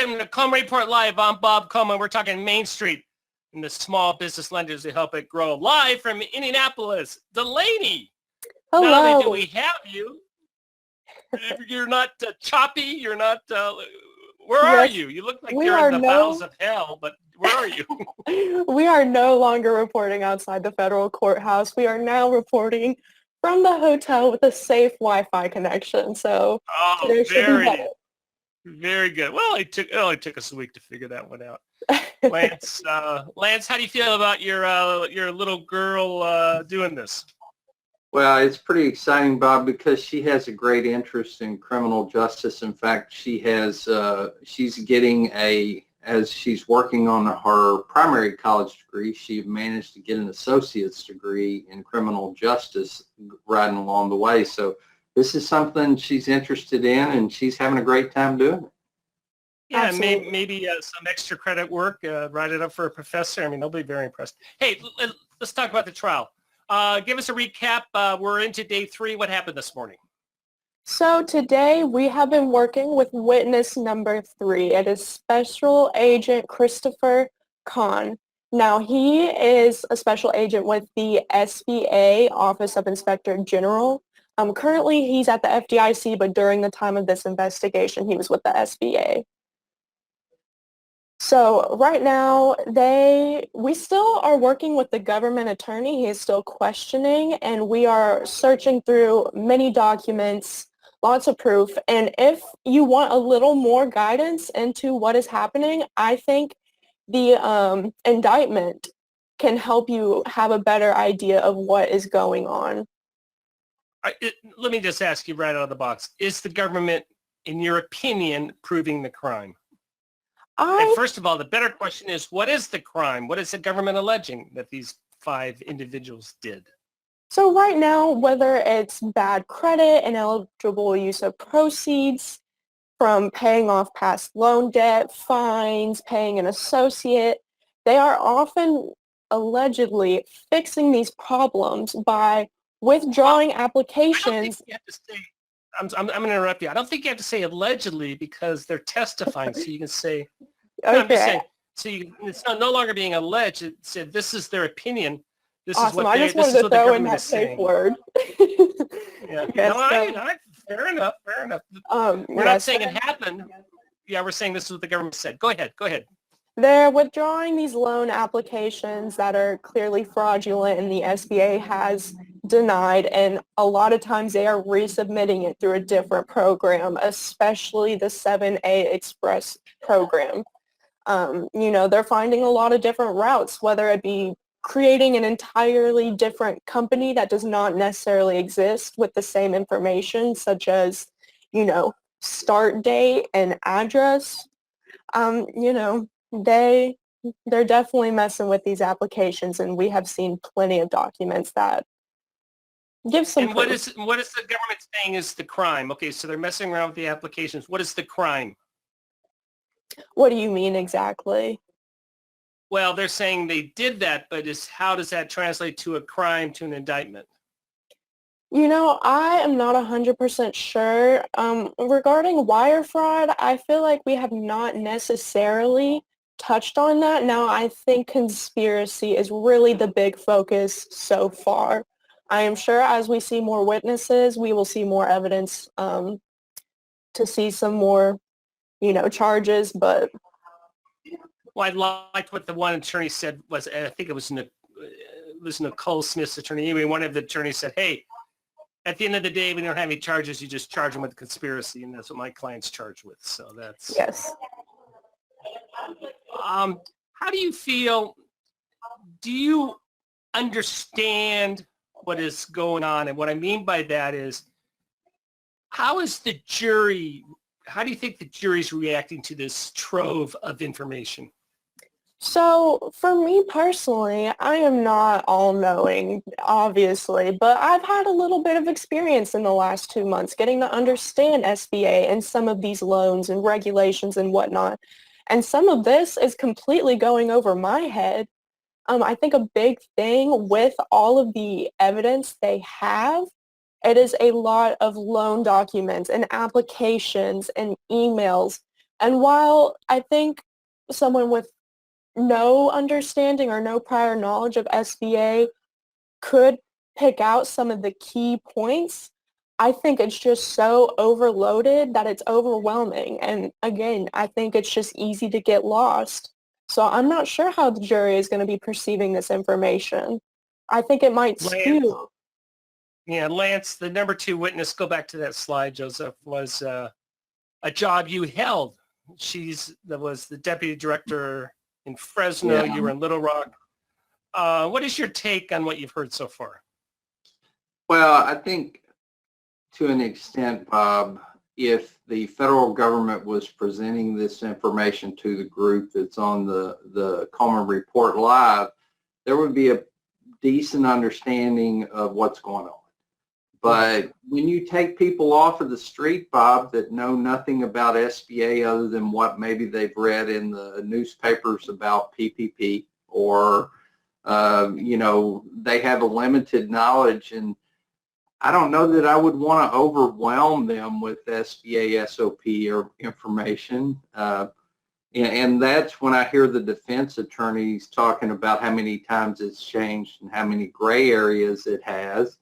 Welcome to Coleman Report Live. I'm Bob Coleman. We're talking Main Street and the small business lenders who help it grow. Live from Indianapolis, Delaney. Hello. Not only do we have you, you're not choppy. You're not. Where are you? You look like you're in the bowels of hell, but where are you? We are no longer reporting outside the federal courthouse. We are now reporting from the hotel with a safe Wi-Fi connection. So today should be better. Very good. Well, it only took us a week to figure that one out. Lance, how do you feel about your little girl doing this? Well, it's pretty exciting, Bob, because she has a great interest in criminal justice. In fact, she's getting as she's working on her primary college degree, she managed to get an associate's degree in criminal justice riding along the way. So this is something she's interested in, and she's having a great time doing it. Yeah, maybe some extra credit work, write it up for a professor. I mean, they'll be very impressed. Hey, let's talk about the trial. Give us a recap. We're into day 3. What happened this morning? So today we have been working with witness number 3. It is Special Agent Christopher Kahn. Now, he is a special agent with the SBA, Office of Inspector General. Currently, he's at the FDIC, but during the time of this investigation, he was with the SBA. So right now, we still are working with the government attorney. He is still questioning, and we are searching through many documents, lots of proof. And if you want a little more guidance into what is happening, I think the indictment can help you have a better idea of what is going on. Let me just ask you right out of the box. Is the government, in your opinion, proving the crime? And first of all, the better question is, what is the crime? What is the government alleging that these 5 individuals did? So right now, whether it's bad credit, ineligible use of proceeds from paying off past loan debt, fines, paying an associate, they are often allegedly fixing these problems by withdrawing applications. I'm going to interrupt you. I don't think you have to say allegedly because they're testifying, so you can say, okay. I'm just saying, so it's no longer being alleged. It said this is their opinion. This awesome. is what I just wanted to throw in that safe word. Yeah. Yes, no, fair enough. We're not saying it happened. Yeah, we're saying this is what the government said. Go ahead. They're withdrawing these loan applications that are clearly fraudulent, and the SBA has denied, and a lot of times they are resubmitting it through a different program, especially the 7A Express program. They're finding a lot of different routes, whether it be creating an entirely different company that does not necessarily exist with the same information, such as, start date and address. They're definitely messing with these applications, and we have seen plenty of documents that give some proof. And what is the government saying is the crime? Okay, so they're messing around with the applications. What is the crime? What do you mean exactly? Well, they're saying they did that, but how does that translate to a crime, to an indictment? I am not 100% sure. Regarding wire fraud, I feel like we have not necessarily touched on that. Now, I think conspiracy is really the big focus so far. I am sure as we see more witnesses, we will see more evidence to see some more, charges, but... Well, I liked what the one attorney said was, I think it was Nicole Smith's attorney. Anyway, one of the attorneys said, hey, at the end of the day, we don't have any charges. You just charge them with conspiracy, and that's what my client's charged with. So that's... Yes. How do you feel? Do you understand what is going on? And what I mean by that is, how do you think the jury's reacting to this trove of information? So for me personally, I am not all-knowing, obviously, but I've had a little bit of experience in the last 2 months getting to understand SBA and some of these loans and regulations and whatnot. And some of this is completely going over my head. I think a big thing with all of the evidence they have, it is a lot of loan documents and applications and emails And while I think someone with no understanding or no prior knowledge of SBA could pick out some of the key points, I think it's just so overloaded that it's overwhelming. And again, I think it's just easy to get lost. So I'm not sure how the jury is going to be perceiving this information. I think it might Lance, skew. yeah, Lance, the number 2 witness, go back to that slide, Joseph, was a job you held. That was the deputy director in Fresno. Yeah. You were in Little Rock. What is your take on what you've heard so far? Well, I think to an extent, Bob, if the federal government was presenting this information to the group that's on the Coleman Report Live, there would be a decent understanding of what's going on. But when you take people off of the street, Bob, that know nothing about SBA other than what maybe they've read in the newspapers about PPP, or, they have a limited knowledge, and I don't know that I would want to overwhelm them with SBA SOP or information. And that's when I hear the defense attorneys talking about how many times it's changed and how many gray areas it has.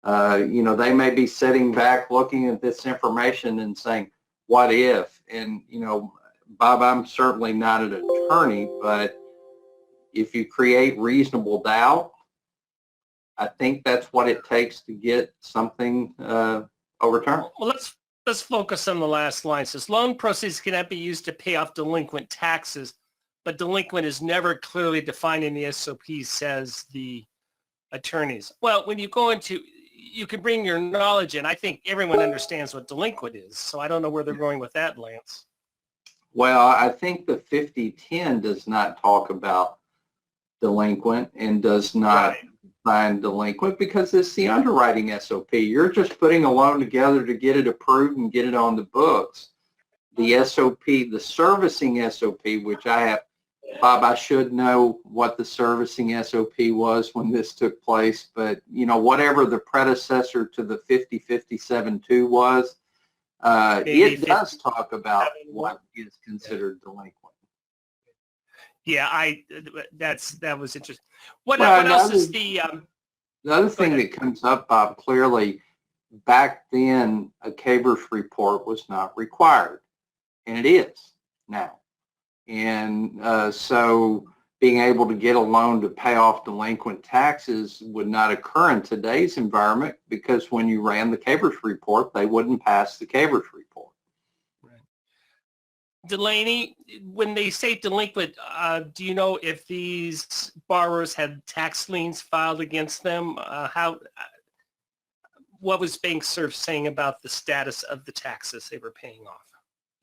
They may be sitting back looking at this information and saying, what if? And, Bob, I'm certainly not an attorney, but if you create reasonable doubt, I think that's what it takes to get something overturned. Well, let's focus on the last line. It says loan proceeds cannot be used to pay off delinquent taxes, but delinquent is never clearly defined in the SOP, says the attorneys. Well, when you go into, you can bring your knowledge in. I think everyone understands what delinquent is, so I don't know where they're going with that, Lance. Well, I think the 5010 does not talk about delinquent and does not define delinquent because it's the underwriting SOP. You're just putting a loan together to get it approved and get it on the books. The SOP, the servicing SOP, which I have, Bob, I should know what the servicing SOP was when this took place, but whatever the predecessor to the 5057-2 was, it does talk about what is considered delinquent. Yeah, that was interesting. What else is the other thing that comes up, Bob, clearly back then a CABRS report was not required, and it is now. And so being able to get a loan to pay off delinquent taxes would not occur in today's environment because when you ran the CABRS report, they wouldn't pass the CABRS report. Delaney, when they say delinquent, do you know if these borrowers had tax liens filed against them? What was Bank Surf saying about the status of the taxes they were paying off?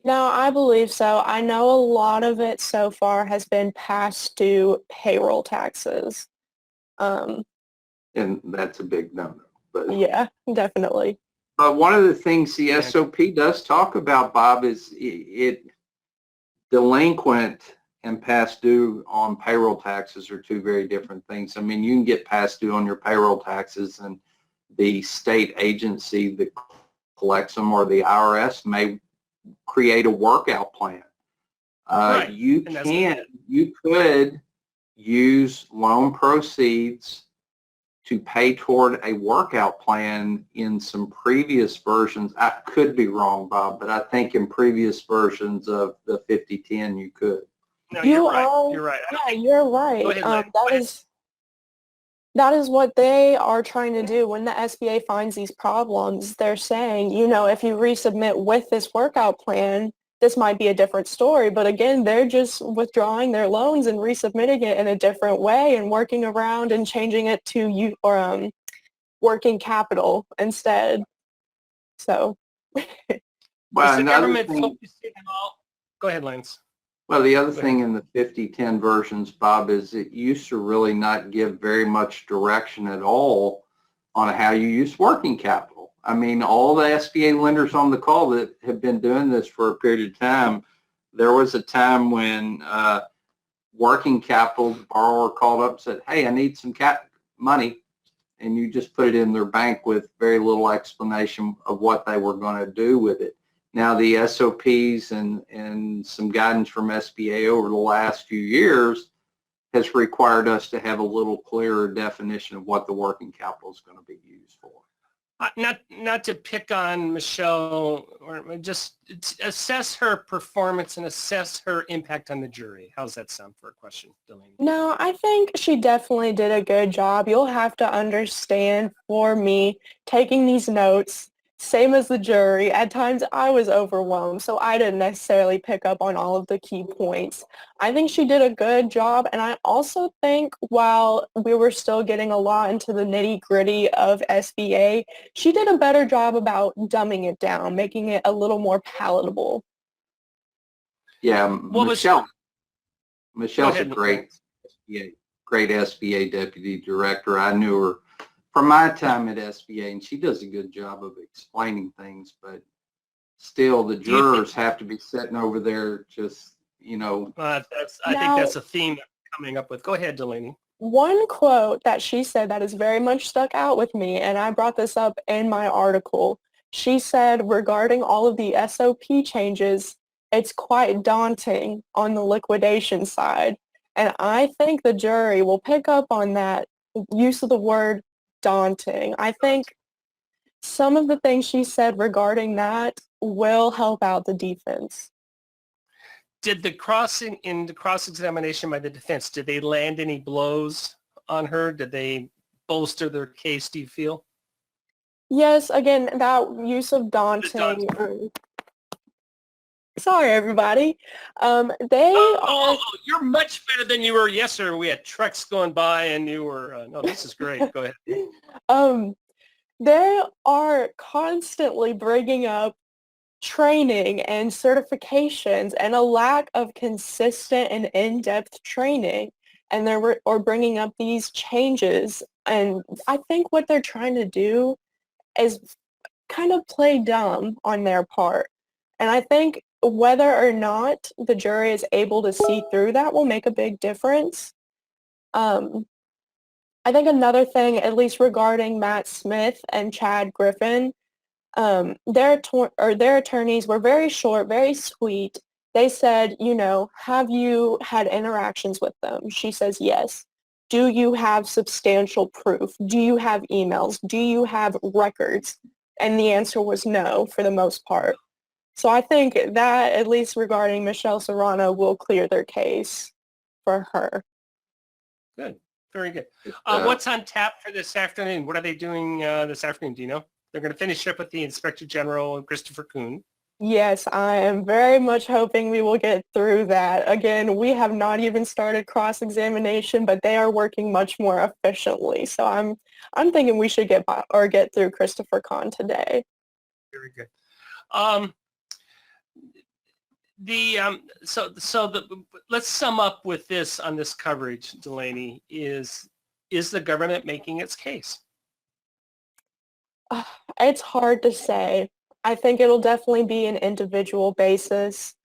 No, I believe so. I know a lot of it so far has been past due payroll taxes. And that's a big number. But yeah, definitely. But one of the things the SOP does talk about, Bob, is it delinquent and past due on payroll taxes are two very different things. I mean, you can get past due on your payroll taxes and the state agency that collects them or the IRS may create a workout plan. Right. You could use loan proceeds to pay toward a workout plan in some previous versions. I could be wrong, Bob, but I think in previous versions of the 5010 you could. No, you're right. You're right. Yeah, you're right. Go ahead, that is what they are trying to do. When the SBA finds these problems, they're saying, if you resubmit with this workout plan, this might be a different story. But again, they're just withdrawing their loans and resubmitting it in a different way and working around and changing it to working capital instead. So. Well, the government focusing on all. Go ahead, Lance. Well, the other thing in the 5010 versions, Bob, is it used to really not give very much direction at all on how you use working capital. I mean, all the SBA lenders on the call that have been doing this for a period of time, there was a time when working capital, the borrower called up and said, hey, I need some money, and you just put it in their bank with very little explanation of what they were going to do with it. Now the SOPs and some guidance from SBA over the last few years has required us to have a little clearer definition of what the working capital is going to be used for. Not to pick on Michelle, or just assess her performance and assess her impact on the jury. How's that sound for a question, Delaney? No, I think she definitely did a good job. You'll have to understand, for me, taking these notes, same as the jury, at times I was overwhelmed, so I didn't necessarily pick up on all of the key points. I think she did a good job, and I also think while we were still getting a lot into the nitty-gritty of SBA, she did a better job about dumbing it down, making it a little more palatable. Yeah, What Michelle's a ahead, great SBA deputy director. I knew her from my time at SBA, and she does a good job of explaining things, but still the jurors have to be sitting over there just, I think that's a theme that we're coming up with. Go ahead, Delaney. One quote that she said that has very much stuck out with me, and I brought this up in my article. She said regarding all of the SOP changes, it's quite daunting on the liquidation side. And I think the jury will pick up on that use of the word daunting. I think some of the things she said regarding that will help out the defense. Did the cross-examination by the defense, did they land any blows on her? Did they bolster their case, do you feel? Yes, again, that use of daunting. Sorry, everybody. You're much better than you were yesterday. We had trucks going by and you were, no, this is great. Go ahead. They are constantly bringing up training and certifications and a lack of consistent and in-depth training. And they're bringing up these changes. And I think what they're trying to do is kind of play dumb on their part. And I think whether or not the jury is able to see through that will make a big difference. I think another thing, at least regarding Matt Smith and Chad Griffin, their attorneys were very short, very sweet. They said, have you had interactions with them? She says, yes. Do you have substantial proof? Do you have emails? Do you have records? And the answer was no for the most part. So I think that, at least regarding Michelle Serrano, will clear their case for her. Good. Very good. What's on tap for this afternoon? What are they doing this afternoon? Do you know? They're going to finish up with the Inspector General and Christopher Kuhn. Yes, I am very much hoping we will get through that. Again, we have not even started cross-examination, but they are working much more efficiently. So I'm thinking we should get through Christopher Kuhn today. Very good. Let's sum up with this on this coverage, Delaney. Is the government making its case? It's hard to say. I think it'll definitely be an individual basis.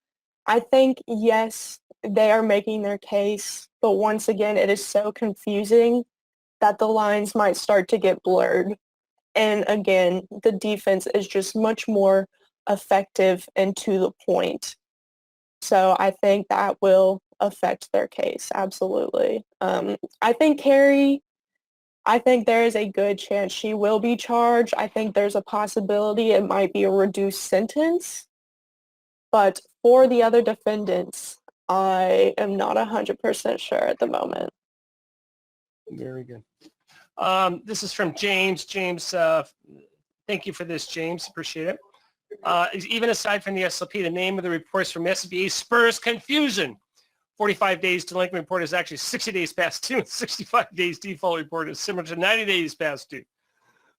I think, yes, they are making their case, but once again, it is so confusing that the lines might start to get blurred. And again, the defense is just much more effective and to the point. So I think that will affect their case, absolutely. I think Carrie, I think there is a good chance she will be charged. I think there's a possibility it might be a reduced sentence. But for the other defendants, I am not 100% sure at the moment. Very good. This is from James. James, thank you for this, James. Appreciate it. Even aside from the SLP, the name of the reports from SBA spurs confusion. 45 days delinquent report is actually 60 days past due, and 65 days default report is similar to 90 days past due.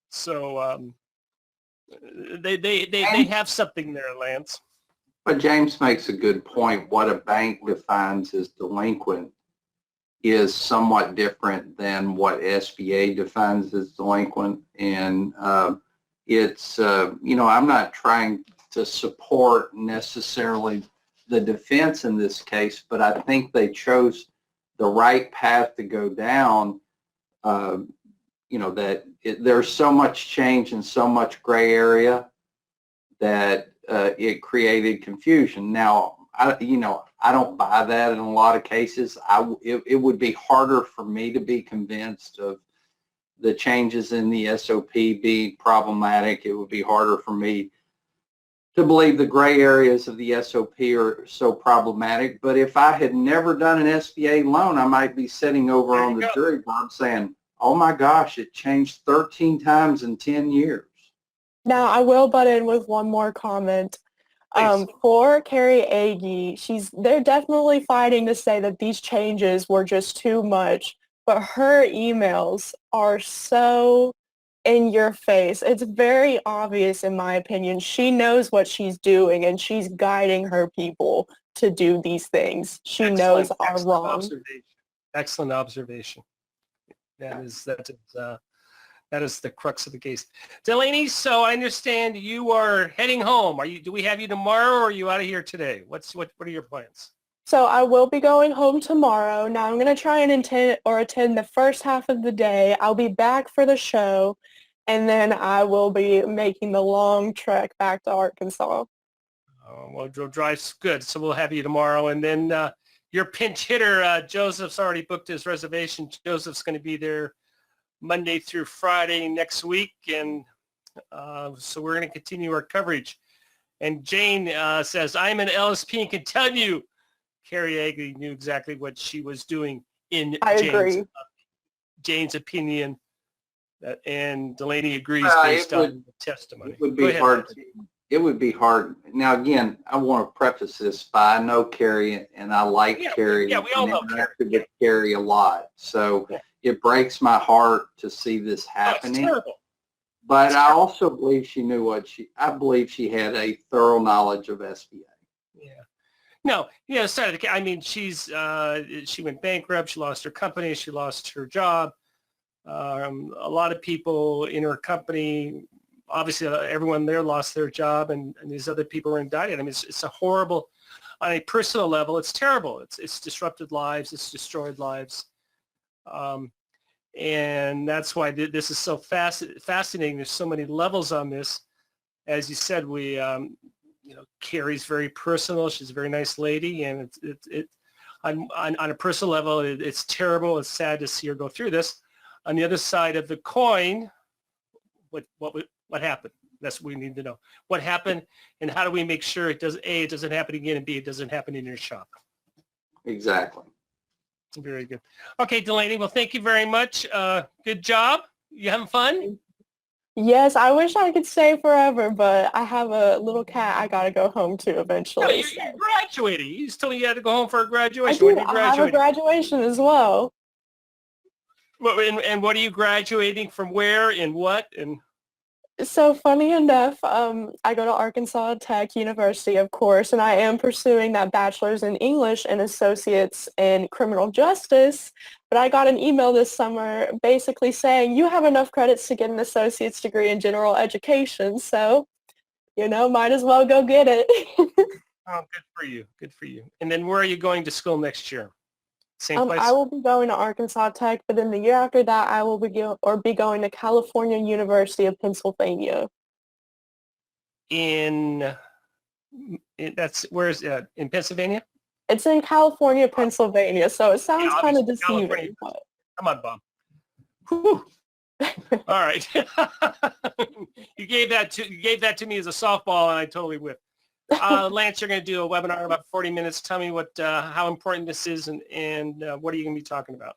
So they have something there, Lance. But James makes a good point. What a bank defines as delinquent is somewhat different than what SBA defines as delinquent. And it's, I'm not trying to support necessarily the defense in this case, but I think they chose the right path to go down. There's so much change and so much gray area that it created confusion. Now, I don't buy that in a lot of cases. It would be harder for me to be convinced of the changes in the SOP being problematic. It would be harder for me to believe the gray areas of the SOP are so problematic. But if I had never done an SBA loan, I might be sitting over on the jury board saying, oh my gosh, it changed 13 times in 10 years. Now, I will butt in with one more comment. For Carrie Agee, they're definitely fighting to say that these changes were just too much, but her emails are so in your face. It's very obvious, in my opinion. She knows what she's doing, and she's guiding her people to do these things she knows are wrong. Excellent observation. That is the crux of the case. Delaney, so I understand you are heading home. Do we have you tomorrow, or are you out of here today? What are your plans? So I will be going home tomorrow. Now I'm going to try and attend the first half of the day. I'll be back for the show, and then I will be making the long trek back to Arkansas. Well, drive's good, so we'll have you tomorrow. And then your pinch hitter, Joseph's already booked his reservation. Joseph's going to be there Monday through Friday next week, and so we're going to continue our coverage. And Jane says, I'm an LSP and can tell you Carrie Agee knew exactly what she was doing in Jane's opinion, and Delaney agrees based on the testimony. It would be hard. It would be hard. Now, again, I want to preface this by I know Carrie, and I like Carrie. Yeah, we all know Carrie. Carrie a lot, so it breaks my heart to see this happening. It's terrible. But I also believe she knew I believe she had a thorough knowledge of SBA. Yeah. No, I mean, she went bankrupt. She lost her company. She lost her job. A lot of people in her company, obviously everyone there lost their job, and these other people were indicted. I mean, it's a horrible, on a personal level, it's terrible. It's disrupted lives. It's destroyed lives. And that's why this is so fascinating. There's so many levels on this. As you said, Carrie's very personal. She's a very nice lady, and on a personal level, it's terrible. It's sad to see her go through this. On the other side of the coin, what happened? That's what we need to know. What happened, and how do we make sure it doesn't happen again, and B, it doesn't happen in your shop? Exactly. Very good. Okay, Delaney. Well, thank you very much. Good job. You having fun? Yes, I wish I could stay forever, but I have a little cat I gotta go home to eventually. No, you're graduating. You just told me you had to go home for a graduation. I have a graduation as well. And what are you graduating from? Where and what? And so funny enough, I go to Arkansas Tech University, of course, and I am pursuing that bachelor's in English and associates in criminal justice. But I got an email this summer basically saying, you have enough credits to get an associate's degree in general education. So, might as well go get it. Oh, good for you. Good for you. And then where are you going to school next year? Same place? I will be going to Arkansas Tech, but then the year after that, I will be going to California University of Pennsylvania. Where is it? In Pennsylvania? It's in California, Pennsylvania, so it sounds kind of deceiving. But... Come on, Bob. Whew. All right. You gave that to me as a softball, and I totally whipped. Lance, you're going to do a webinar in about 40 minutes. Tell me how important this is, and what are you going to be talking about?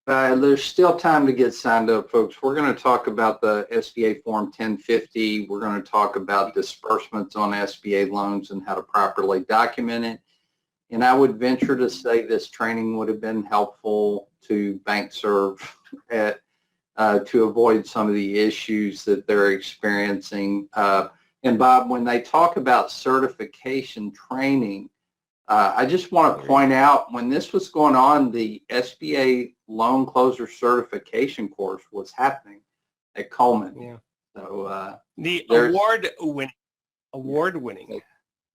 There's still time to get signed up, folks. We're going to talk about the SBA Form 1050. We're going to talk about disbursements on SBA loans and how to properly document it. And I would venture to say this training would have been helpful to BankServe to avoid some of the issues that they're experiencing. And Bob, when they talk about certification training, I just want to point out when this was going on, the SBA loan closer certification course was happening at Coleman. Yeah. So the award winning.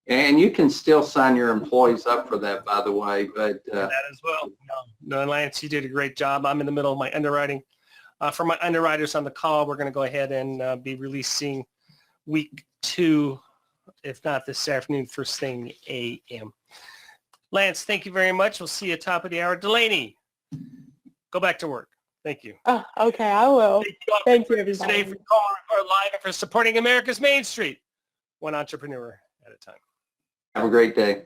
And you can still sign your employees up for that, by the way. But that as well. No, Lance, you did a great job. I'm in the middle of my underwriting. For my underwriters on the call, we're going to go ahead and be releasing week 2 if not this afternoon, first thing a.m. Lance, thank you very much. We'll see you at top of the hour. Delaney, go back to work. Thank you. Oh, okay, I will. Thank you, everybody. Today for Coleman Report Live and for supporting America's Main Street, one entrepreneur at a time. Have a great day.